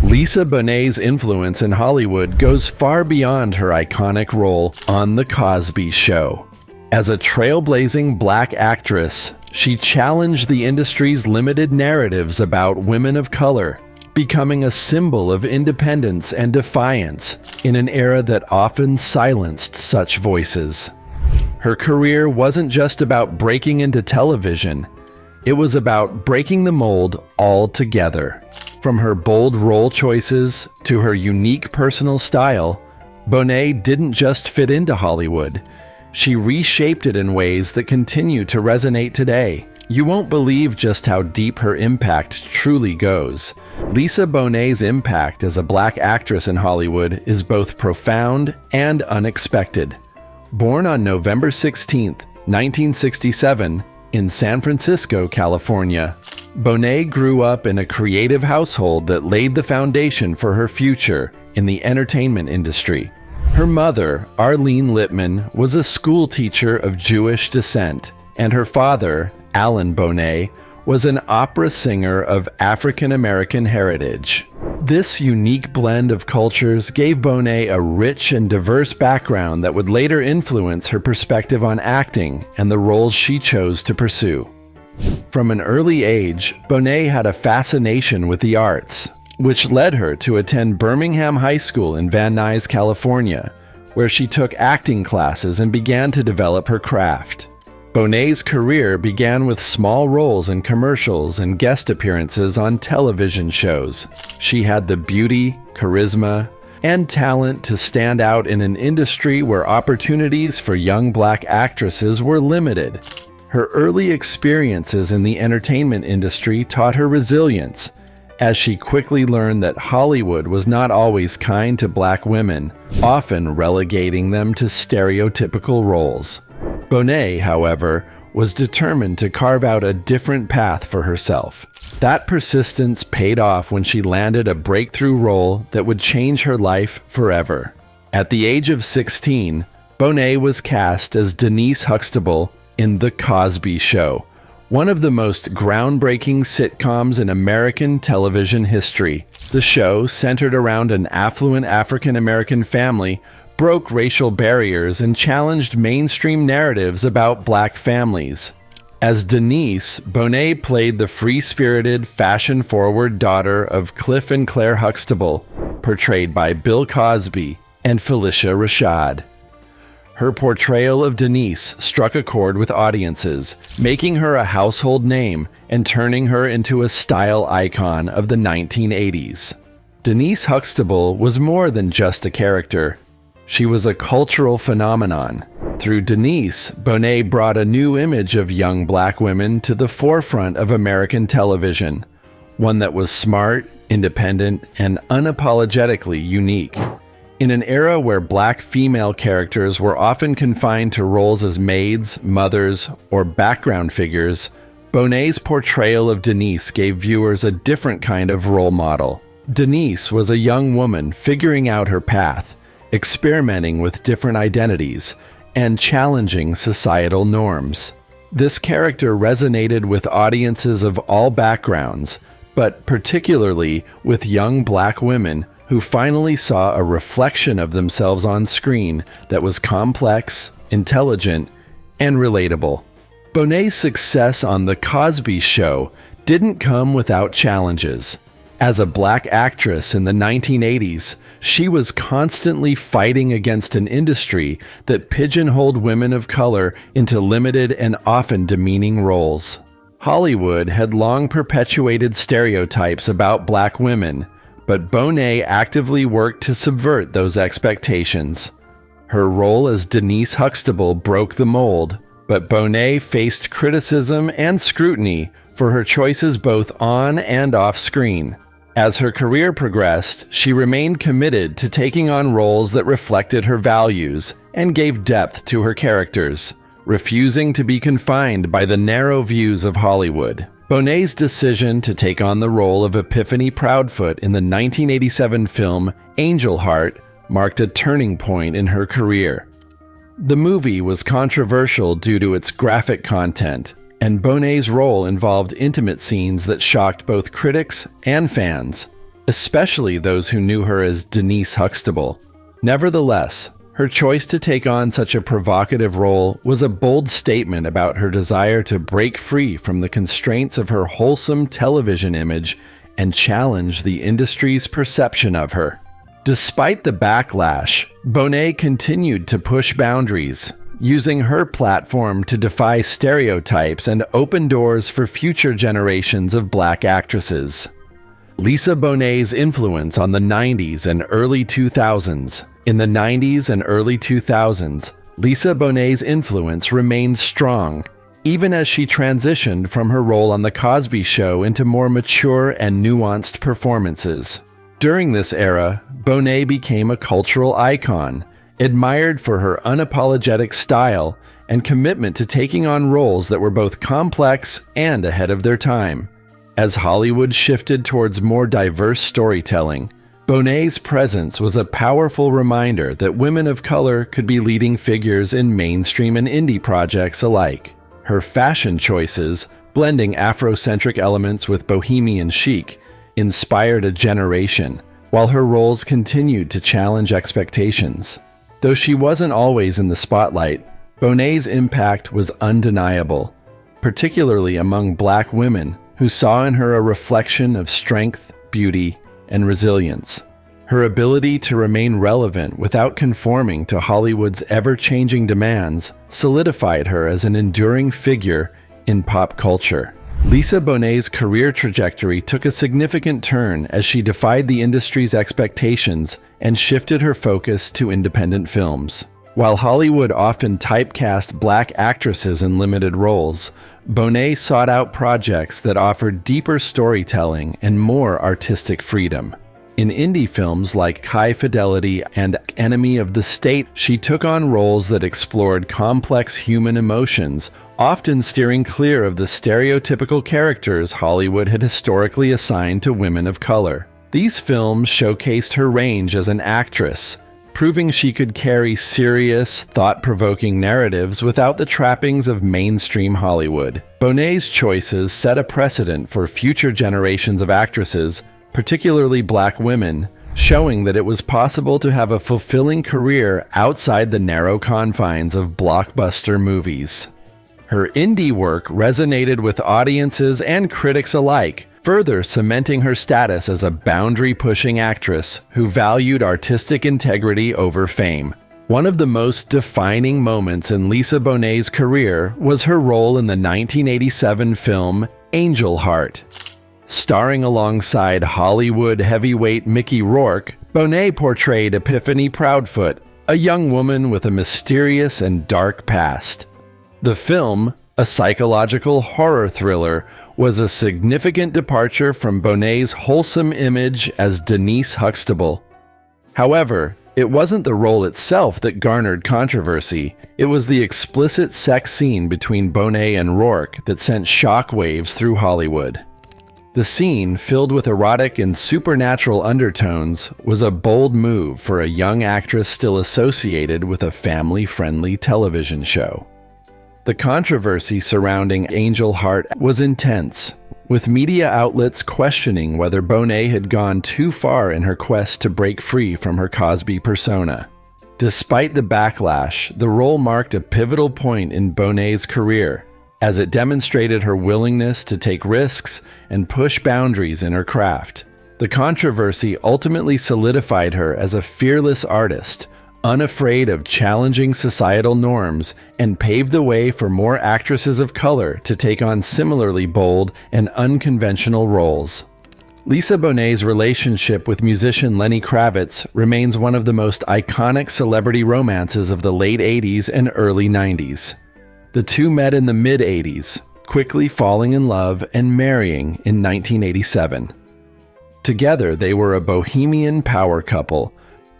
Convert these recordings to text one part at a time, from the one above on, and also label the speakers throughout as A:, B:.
A: Lisa Bonet's influence in Hollywood goes far beyond her iconic role on The Cosby Show. As a trailblazing black actress, she challenged the industry's limited narratives about women of color, becoming a symbol of independence and defiance in an era that often silenced such voices. Her career wasn't just about breaking into television, it was about breaking the mold altogether. From her bold role choices to her unique personal style, Bonet didn't just fit into Hollywood. She reshaped it in ways that continue to resonate today. You won't believe just how deep her impact truly goes. Lisa Bonet's impact as a black actress in Hollywood is both profound and unexpected. Born on November 16, 1967, in San Francisco, California, Bonet grew up in a creative household that laid the foundation for her future in the entertainment industry. Her mother, Arlene Littman, was a school teacher of Jewish descent, and her father, Alan Bonet, was an opera singer of African American heritage. This unique blend of cultures gave Bonet a rich and diverse background that would later influence her perspective on acting and the roles she chose to pursue. From an early age, Bonet had a fascination with the arts, which led her to attend Birmingham High School in Van Nuys, California, where she took acting classes and began to develop her craft. Bonet's career began with small roles in commercials and guest appearances on television shows. She had the beauty, charisma, and talent to stand out in an industry where opportunities for young black actresses were limited. Her early experiences in the entertainment industry taught her resilience, as she quickly learned that Hollywood was not always kind to black women, often relegating them to stereotypical roles. Bonet, however, was determined to carve out a different path for herself. That persistence paid off when she landed a breakthrough role that would change her life forever. At the age of 16, Bonet was cast as Denise Huxtable in The Cosby Show, one of the most groundbreaking sitcoms in American television history. The show, centered around an affluent African-American family, broke racial barriers and challenged mainstream narratives about black families. As Denise, Bonet played the free-spirited, fashion-forward daughter of Cliff and Claire Huxtable, portrayed by Bill Cosby and Felicia Rashad. Her portrayal of Denise struck a chord with audiences, making her a household name and turning her into a style icon of the 1980s. Denise Huxtable was more than just a character. She was a cultural phenomenon. Through Denise, Bonet brought a new image of young black women to the forefront of American television, one that was smart, independent, and unapologetically unique. In an era where black female characters were often confined to roles as maids, mothers, or background figures, Bonet's portrayal of Denise gave viewers a different kind of role model. Denise was a young woman figuring out her path, experimenting with different identities, and challenging societal norms. This character resonated with audiences of all backgrounds, but particularly with young black women who finally saw a reflection of themselves on screen that was complex, intelligent, and relatable. Bonet's success on The Cosby Show didn't come without challenges. As a black actress in the 1980s, she was constantly fighting against an industry that pigeonholed women of color into limited and often demeaning roles. Hollywood had long perpetuated stereotypes about black women, but Bonet actively worked to subvert those expectations. Her role as Denise Huxtable broke the mold, but Bonet faced criticism and scrutiny for her choices both on and off screen. As her career progressed, she remained committed to taking on roles that reflected her values and gave depth to her characters, refusing to be confined by the narrow views of Hollywood. Bonet's decision to take on the role of Epiphany Proudfoot in the 1987 film Angel Heart marked a turning point in her career. The movie was controversial due to its graphic content, and Bonet's role involved intimate scenes that shocked both critics and fans. especially those who knew her as Denise Huxtable. Nevertheless, her choice to take on such a provocative role was a bold statement about her desire to break free from the constraints of her wholesome television image and challenge the industry's perception of her. Despite the backlash, Bonet continued to push boundaries, using her platform to defy stereotypes and open doors for future generations of black actresses. Lisa Bonet's influence on the 90s and early 2000s. In the 90s and early 2000s, Lisa Bonet's influence remained strong, even as she transitioned from her role on The Cosby Show into more mature and nuanced performances. During this era, Bonet became a cultural icon, admired for her unapologetic style and commitment to taking on roles that were both complex and ahead of their time. As Hollywood shifted towards more diverse storytelling, Bonet's presence was a powerful reminder that women of color could be leading figures in mainstream and indie projects alike. Her fashion choices, blending Afrocentric elements with bohemian chic, inspired a generation, while her roles continued to challenge expectations. Though she wasn't always in the spotlight, Bonet's impact was undeniable, particularly among black women who saw in her a reflection of strength, beauty, and resilience. Her ability to remain relevant without conforming to Hollywood's ever-changing demands solidified her as an enduring figure in pop culture. Lisa Bonet's career trajectory took a significant turn as she defied the industry's expectations and shifted her focus to independent films. While Hollywood often typecast black actresses in limited roles, Bonet sought out projects that offered deeper storytelling and more artistic freedom. In indie films like High Fidelity and Enemy of the State, she took on roles that explored complex human emotions, often steering clear of the stereotypical characters Hollywood had historically assigned to women of color. These films showcased her range as an actress, proving she could carry serious, thought-provoking narratives without the trappings of mainstream Hollywood. Bonet's choices set a precedent for future generations of actresses, particularly black women, showing that it was possible to have a fulfilling career outside the narrow confines of blockbuster movies. Her indie work resonated with audiences and critics alike, further cementing her status as a boundary-pushing actress who valued artistic integrity over fame. One of the most defining moments in Lisa Bonet's career was her role in the 1987 film Angel Heart. Starring alongside Hollywood heavyweight Mickey Rourke, Bonet portrayed Epiphany Proudfoot, a young woman with a mysterious and dark past. The film, a psychological horror thriller, was a significant departure from Bonet's wholesome image as Denise Huxtable. However, it wasn't the role itself that garnered controversy. It was the explicit sex scene between Bonet and Rourke that sent shockwaves through Hollywood. The scene, filled with erotic and supernatural undertones, was a bold move for a young actress still associated with a family-friendly television show. The controversy surrounding Angel Heart was intense, with media outlets questioning whether Bonet had gone too far in her quest to break free from her Cosby persona. Despite the backlash, the role marked a pivotal point in Bonet's career, as it demonstrated her willingness to take risks and push boundaries in her craft. The controversy ultimately solidified her as a fearless artist, unafraid of challenging societal norms, and paved the way for more actresses of color to take on similarly bold and unconventional roles. Lisa Bonet's relationship with musician Lenny Kravitz remains one of the most iconic celebrity romances of the late 80s and early 90s. The two met in the mid-80s, quickly falling in love and marrying in 1987. Together, they were a bohemian power couple,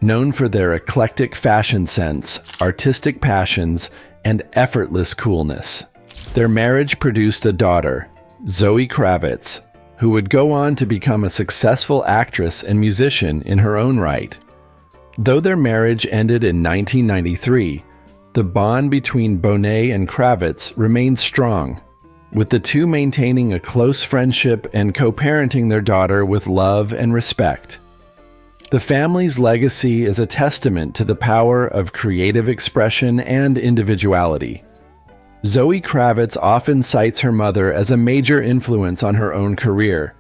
A: known for their eclectic fashion sense, artistic passions, and effortless coolness. Their marriage produced a daughter, Zoe Kravitz, who would go on to become a successful actress and musician in her own right. Though their marriage ended in 1993, the bond between Bonet and Kravitz remained strong. with the two maintaining a close friendship and co-parenting their daughter with love and respect. The family's legacy is a testament to the power of creative expression and individuality. Zoe Kravitz often cites her mother as a major influence on her own career,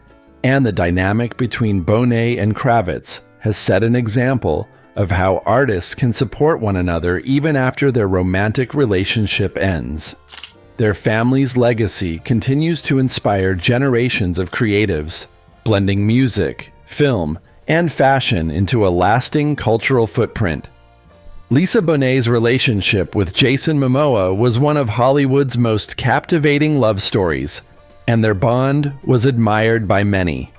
A: and the dynamic between Bonet and Kravitz has set an example of how artists can support one another even after their romantic relationship ends. Their family's legacy continues to inspire generations of creatives, blending music, film, and fashion into a lasting cultural footprint. Lisa Bonet's relationship with Jason Momoa was one of Hollywood's most captivating love stories, and their bond was admired by many.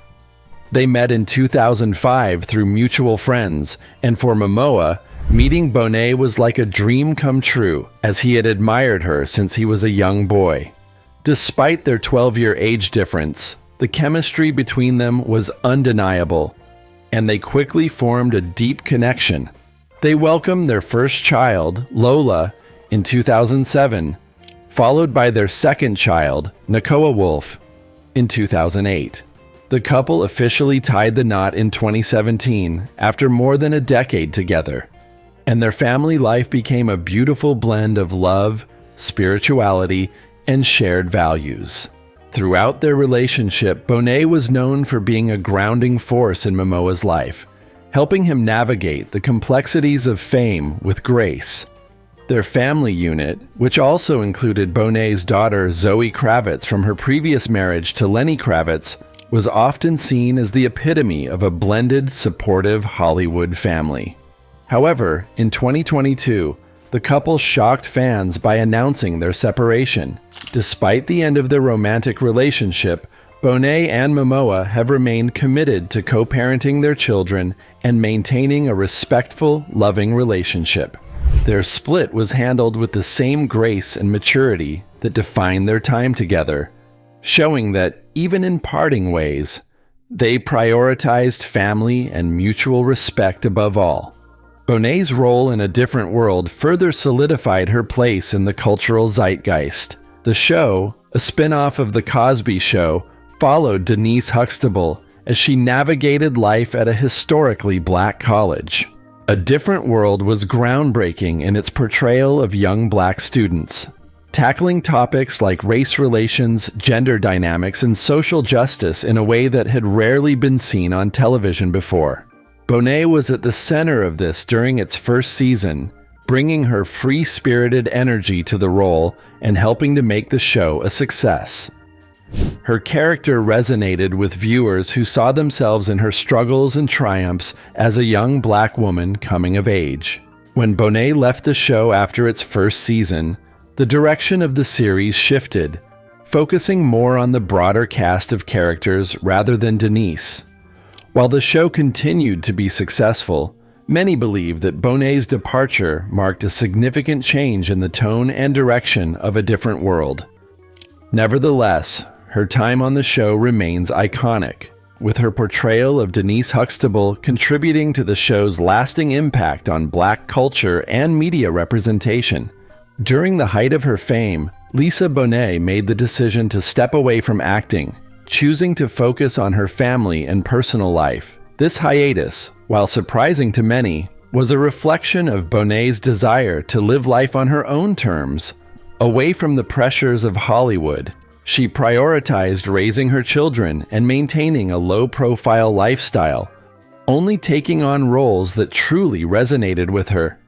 A: They met in 2005 through mutual friends, and for Momoa, meeting Bonet was like a dream come true, as he had admired her since he was a young boy. Despite their 12-year age difference, the chemistry between them was undeniable, and they quickly formed a deep connection. They welcomed their first child, Lola, in 2007, followed by their second child, Nakoa Wolf, in 2008. The couple officially tied the knot in 2017 after more than a decade together, and their family life became a beautiful blend of love, spirituality, and shared values. Throughout their relationship, Bonet was known for being a grounding force in Momoa's life, helping him navigate the complexities of fame with grace. Their family unit, which also included Bonet's daughter Zoe Kravitz from her previous marriage to Lenny Kravitz, was often seen as the epitome of a blended, supportive Hollywood family. However, in 2022, the couple shocked fans by announcing their separation. Despite the end of their romantic relationship, Bonet and Momoa have remained committed to co-parenting their children and maintaining a respectful, loving relationship. Their split was handled with the same grace and maturity that defined their time together, showing that, even in parting ways, they prioritized family and mutual respect above all. Bonet's role in A Different World further solidified her place in the cultural zeitgeist. The show, a spin-off of The Cosby Show, followed Denise Huxtable as she navigated life at a historically black college. A Different World was groundbreaking in its portrayal of young black students, tackling topics like race relations, gender dynamics, and social justice in a way that had rarely been seen on television before. Bonet was at the center of this during its first season, bringing her free-spirited energy to the role and helping to make the show a success. Her character resonated with viewers who saw themselves in her struggles and triumphs as a young black woman coming of age. When Bonet left the show after its first season, the direction of the series shifted, focusing more on the broader cast of characters rather than Denise. While the show continued to be successful, many believe that Bonet's departure marked a significant change in the tone and direction of A Different World. Nevertheless, her time on the show remains iconic, with her portrayal of Denise Huxtable contributing to the show's lasting impact on black culture and media representation. During the height of her fame, Lisa Bonet made the decision to step away from acting, choosing to focus on her family and personal life. This hiatus, while surprising to many, was a reflection of Bonet's desire to live life on her own terms. Away from the pressures of Hollywood, she prioritized raising her children and maintaining a low-profile lifestyle, only taking on roles that truly resonated with her.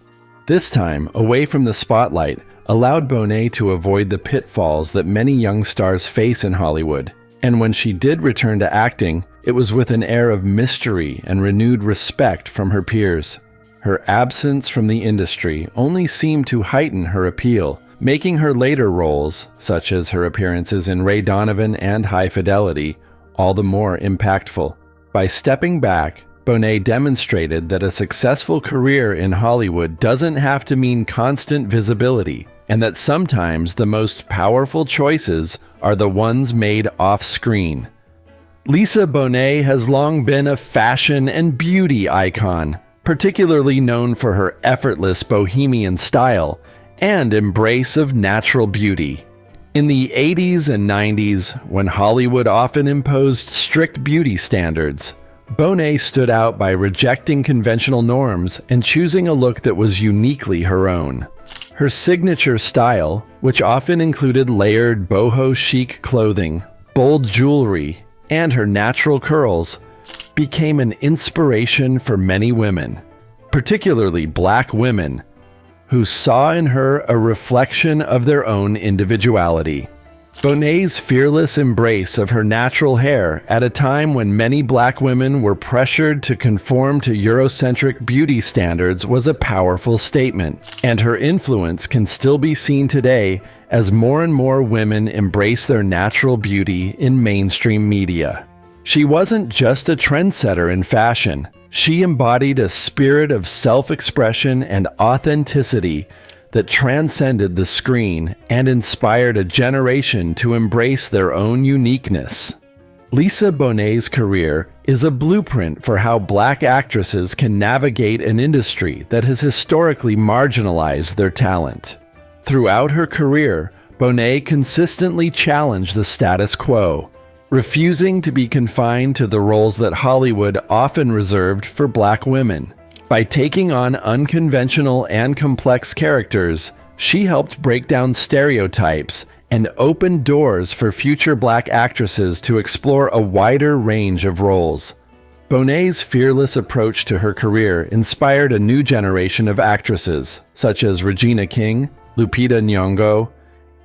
A: This time, away from the spotlight, allowed Bonet to avoid the pitfalls that many young stars face in Hollywood. And when she did return to acting, it was with an air of mystery and renewed respect from her peers. Her absence from the industry only seemed to heighten her appeal, making her later roles, such as her appearances in Ray Donovan and High Fidelity, all the more impactful. By stepping back, Bonet demonstrated that a successful career in Hollywood doesn't have to mean constant visibility, and that sometimes the most powerful choices are the ones made off-screen. Lisa Bonet has long been a fashion and beauty icon, particularly known for her effortless bohemian style and embrace of natural beauty. In the 80s and 90s, when Hollywood often imposed strict beauty standards, Bonet stood out by rejecting conventional norms and choosing a look that was uniquely her own. Her signature style, which often included layered boho chic clothing, bold jewelry, and her natural curls, became an inspiration for many women, particularly Black women, who saw in her a reflection of their own individuality. Bonet's fearless embrace of her natural hair at a time when many Black women were pressured to conform to Eurocentric beauty standards was a powerful statement, and her influence can still be seen today as more and more women embrace their natural beauty in mainstream media. She wasn't just a trendsetter in fashion. She embodied a spirit of self-expression and authenticity that transcended the screen and inspired a generation to embrace their own uniqueness. Lisa Bonet's career is a blueprint for how Black actresses can navigate an industry that has historically marginalized their talent. Throughout her career, Bonet consistently challenged the status quo, refusing to be confined to the roles that Hollywood often reserved for Black women. By taking on unconventional and complex characters, she helped break down stereotypes and open doors for future Black actresses to explore a wider range of roles. Bonet's fearless approach to her career inspired a new generation of actresses, such as Regina King, Lupita Nyong'o,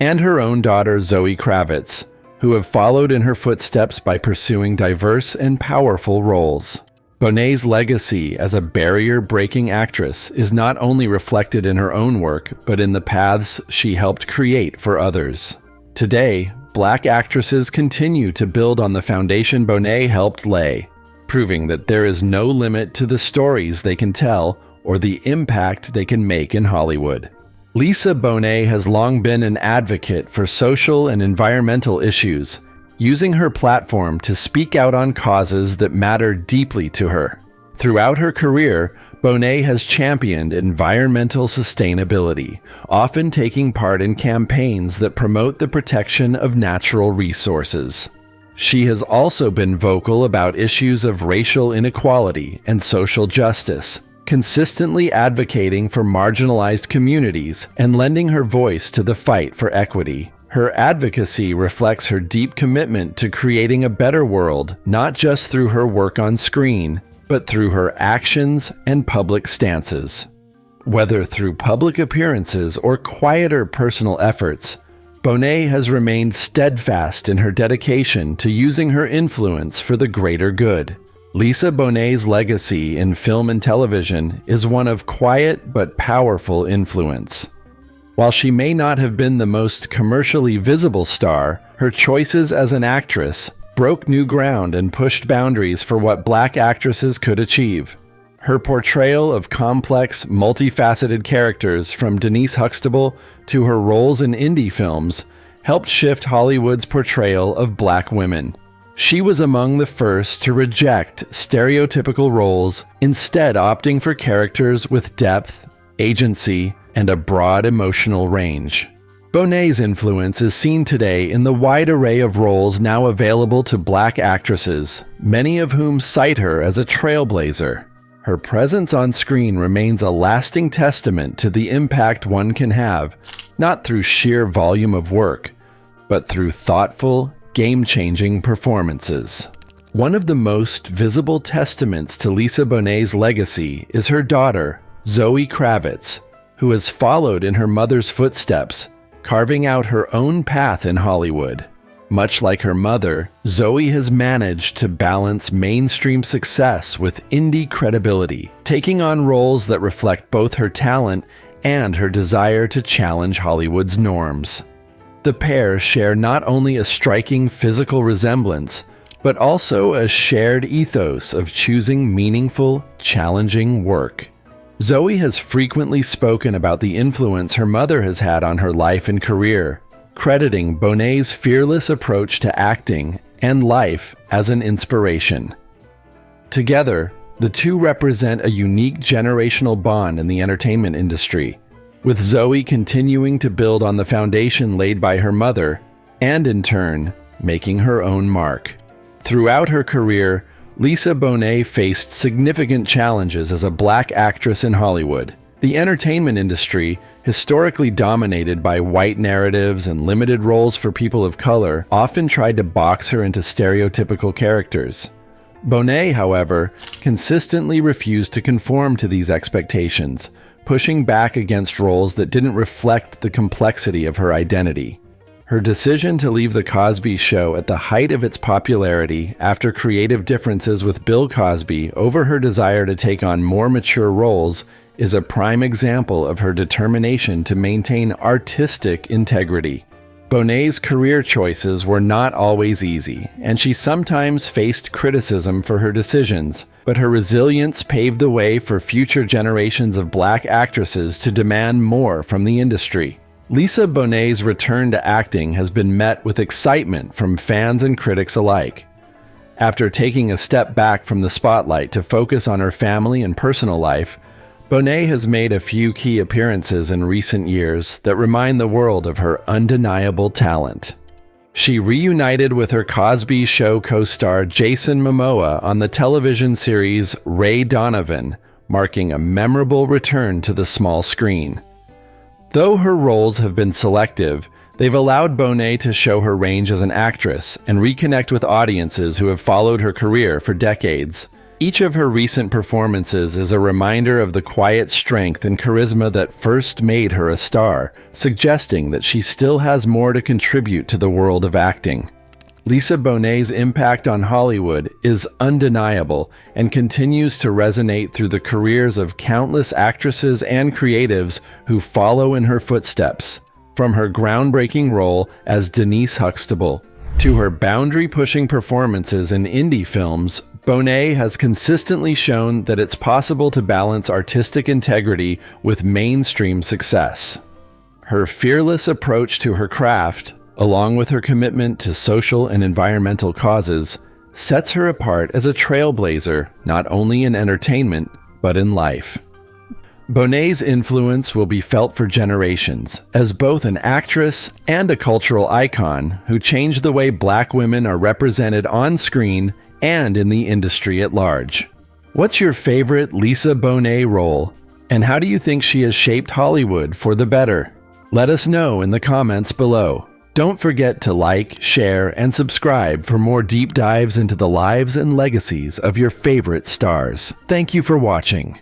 A: and her own daughter Zoe Kravitz, who have followed in her footsteps by pursuing diverse and powerful roles. Bonet's legacy as a barrier-breaking actress is not only reflected in her own work, but in the paths she helped create for others. Today, Black actresses continue to build on the foundation Bonet helped lay, proving that there is no limit to the stories they can tell or the impact they can make in Hollywood. Lisa Bonet has long been an advocate for social and environmental issues, using her platform to speak out on causes that matter deeply to her. Throughout her career, Bonet has championed environmental sustainability, often taking part in campaigns that promote the protection of natural resources. She has also been vocal about issues of racial inequality and social justice, consistently advocating for marginalized communities and lending her voice to the fight for equity. Her advocacy reflects her deep commitment to creating a better world, not just through her work on screen, but through her actions and public stances. Whether through public appearances or quieter personal efforts, Bonet has remained steadfast in her dedication to using her influence for the greater good. Lisa Bonet's legacy in film and television is one of quiet but powerful influence. While she may not have been the most commercially visible star, her choices as an actress broke new ground and pushed boundaries for what Black actresses could achieve. Her portrayal of complex, multifaceted characters, from Denise Huxtable to her roles in indie films, helped shift Hollywood's portrayal of Black women. She was among the first to reject stereotypical roles, instead opting for characters with depth, agency, and a broad emotional range. Bonet's influence is seen today in the wide array of roles now available to Black actresses, many of whom cite her as a trailblazer. Her presence on screen remains a lasting testament to the impact one can have, not through sheer volume of work, but through thoughtful, game-changing performances. One of the most visible testaments to Lisa Bonet's legacy is her daughter, Zoe Kravitz, who has followed in her mother's footsteps, carving out her own path in Hollywood. Much like her mother, Zoe has managed to balance mainstream success with indie credibility, taking on roles that reflect both her talent and her desire to challenge Hollywood's norms. The pair share not only a striking physical resemblance, but also a shared ethos of choosing meaningful, challenging work. Zoe has frequently spoken about the influence her mother has had on her life and career, crediting Bonet's fearless approach to acting and life as an inspiration. Together, the two represent a unique generational bond in the entertainment industry, with Zoe continuing to build on the foundation laid by her mother, and in turn, making her own mark. Throughout her career, Lisa Bonet faced significant challenges as a black actress in Hollywood. The entertainment industry, historically dominated by white narratives and limited roles for people of color, often tried to box her into stereotypical characters. Bonet, however, consistently refused to conform to these expectations, pushing back against roles that didn't reflect the complexity of her identity. Her decision to leave The Cosby Show at the height of its popularity after creative differences with Bill Cosby over her desire to take on more mature roles is a prime example of her determination to maintain artistic integrity. Bonet's career choices were not always easy, and she sometimes faced criticism for her decisions, but her resilience paved the way for future generations of black actresses to demand more from the industry. Lisa Bonet's return to acting has been met with excitement from fans and critics alike. After taking a step back from the spotlight to focus on her family and personal life, Bonet has made a few key appearances in recent years that remind the world of her undeniable talent. She reunited with her Cosby Show co-star Jason Momoa on the television series Ray Donovan, marking a memorable return to the small screen. Though her roles have been selective, they've allowed Bonet to show her range as an actress and reconnect with audiences who have followed her career for decades. Each of her recent performances is a reminder of the quiet strength and charisma that first made her a star, suggesting that she still has more to contribute to the world of acting. Lisa Bonet's impact on Hollywood is undeniable and continues to resonate through the careers of countless actresses and creatives who follow in her footsteps. From her groundbreaking role as Denise Huxtable to her boundary-pushing performances in indie films, Bonet has consistently shown that it's possible to balance artistic integrity with mainstream success. Her fearless approach to her craft, along with her commitment to social and environmental causes, sets her apart as a trailblazer not only in entertainment, but in life. Bonet's influence will be felt for generations as both an actress and a cultural icon who changed the way black women are represented on screen and in the industry at large. What's your favorite Lisa Bonet role, and how do you think she has shaped Hollywood for the better? Let us know in the comments below. Don't forget to like, share, and subscribe for more deep dives into the lives and legacies of your favorite stars. Thank you for watching.